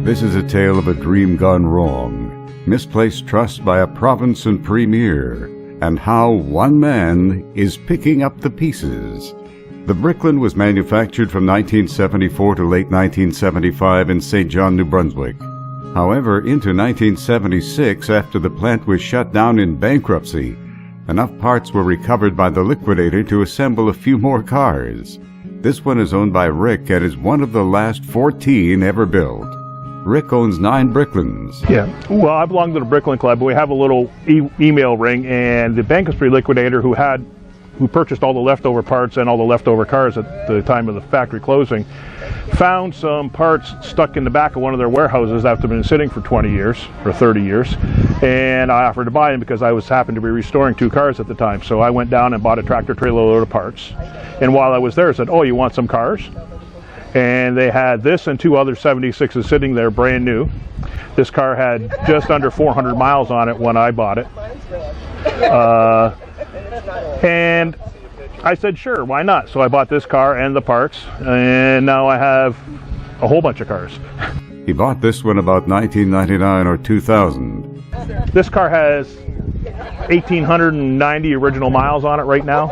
This is a tale of a dream gone wrong, misplaced trust by a province and premier, and how one man is picking up the pieces. The Bricklin was manufactured from 1974 to late 1975 in St. John, New Brunswick. However, into 1976, after the plant was shut down in bankruptcy, enough parts were recovered by the liquidator to assemble a few more cars. This one is owned by Rick and is one of the last 14 ever built. Rick owns 9 Bricklins. Yeah, well, I belong to the Bricklin Club, but we have a little email ring, and the bankruptcy liquidator who purchased all the leftover parts and all the leftover cars at the time of the factory closing found some parts stuck in the back of one of their warehouses after been sitting for 20 years or 30 years, and I offered to buy them because I happened to be restoring 2 cars at the time. So I went down and bought a tractor trailer load of parts, and while I was there I said, "Oh, you want some cars?" And they had this and 2 other 76s sitting there brand new. This car had just under 400 miles on it when I bought it. And I said, sure, why not? So I bought this car and the parts, and now I have a whole bunch of cars. He bought this one about 1999 or 2000. This car has 1,890 original miles on it right now.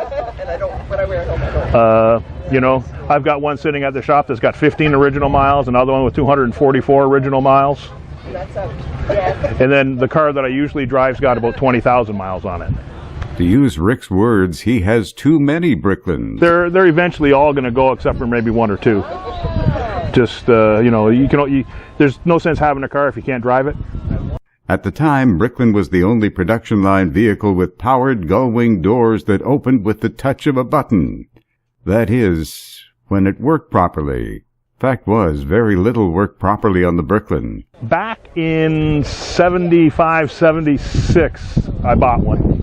You know, I've got one sitting at the shop that's got 15 original miles, another one with 244 original miles. And then the car that I usually drive's got about 20,000 miles on it. To use Rick's words, he has too many Bricklins. They're eventually all going to go except for maybe 1 or 2. Just, you know, there's no sense having a car if you can't drive it. At the time, Bricklin was the only production line vehicle with powered gull-wing doors that opened with the touch of a button. That is, when it worked properly. Fact was, very little worked properly on the Bricklin. Back in 75, 76, I bought one.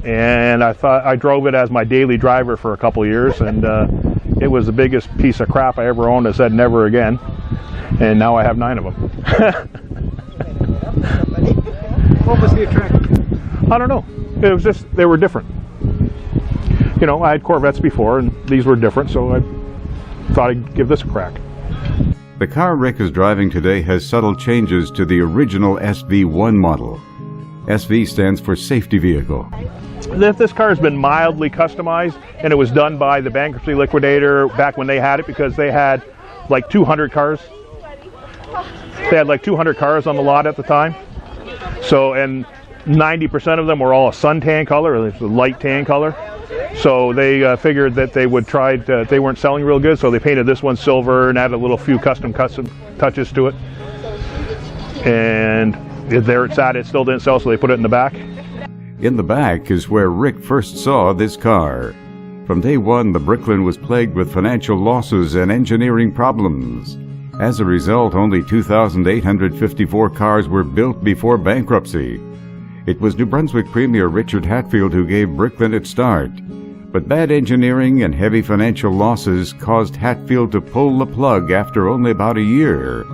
And I drove it as my daily driver for a couple years, and it was the biggest piece of crap I ever owned. I said never again, and now I have 9 of them. What was the attraction? I don't know. It was just, they were different. You know, I had Corvettes before, and these were different, so I thought I'd give this a crack. The car Rick is driving today has subtle changes to the original SV1 model. SV stands for Safety Vehicle. This car has been mildly customized, and it was done by the bankruptcy liquidator back when they had it, because they had like 200 cars. They had like 200 cars on the lot at the time. So, and 90% of them were all a suntan color, or a light tan color. So they figured that they would try to, they weren't selling real good, so they painted this one silver and added a few custom touches to it. And there it sat, it still didn't sell, so they put it in the back. In the back is where Rick first saw this car. From day one, the Bricklin was plagued with financial losses and engineering problems. As a result, only 2,854 cars were built before bankruptcy. It was New Brunswick Premier Richard Hatfield who gave Bricklin its start. But bad engineering and heavy financial losses caused Hatfield to pull the plug after only about a year.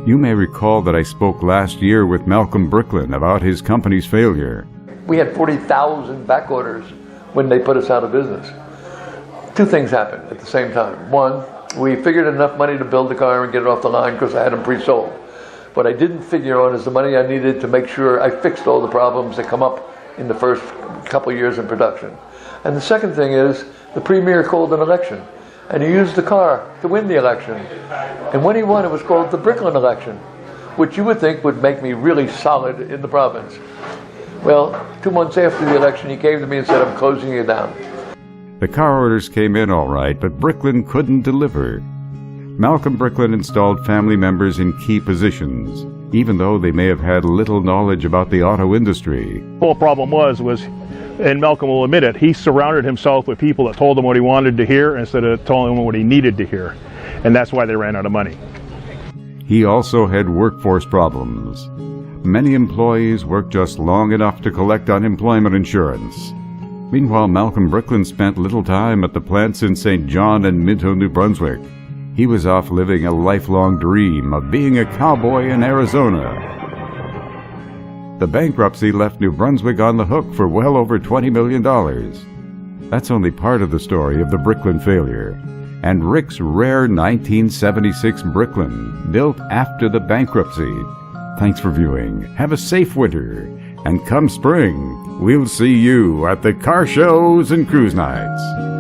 You may recall that I spoke last year with Malcolm Bricklin about his company's failure. We had 40,000 back orders when they put us out of business. 2 things happened at the same time. One, we figured enough money to build the car and get it off the line because I had them pre-sold. What I didn't figure on is the money I needed to make sure I fixed all the problems that come up in the first couple years in production. And the second thing is, the Premier called an election, and he used the car to win the election. And when he won, it was called the Bricklin election, which you would think would make me really solid in the province. Well, 2 months after the election, he came to me and said, I'm closing you down. The car orders came in all right, but Bricklin couldn't deliver. Malcolm Bricklin installed family members in key positions, even though they may have had little knowledge about the auto industry. The whole problem was, and Malcolm will admit it, he surrounded himself with people that told him what he wanted to hear instead of telling him what he needed to hear. And that's why they ran out of money. He also had workforce problems. Many employees worked just long enough to collect unemployment insurance. Meanwhile, Malcolm Bricklin spent little time at the plants in St. John and Minto, New Brunswick. He was off living a lifelong dream of being a cowboy in Arizona. The bankruptcy left New Brunswick on the hook for well over $20 million. That's only part of the story of the Bricklin failure. and Rick's rare 1976 Bricklin, built after the bankruptcy. Thanks for viewing. Have a safe winter. And come spring, we'll see you at the car shows and cruise nights.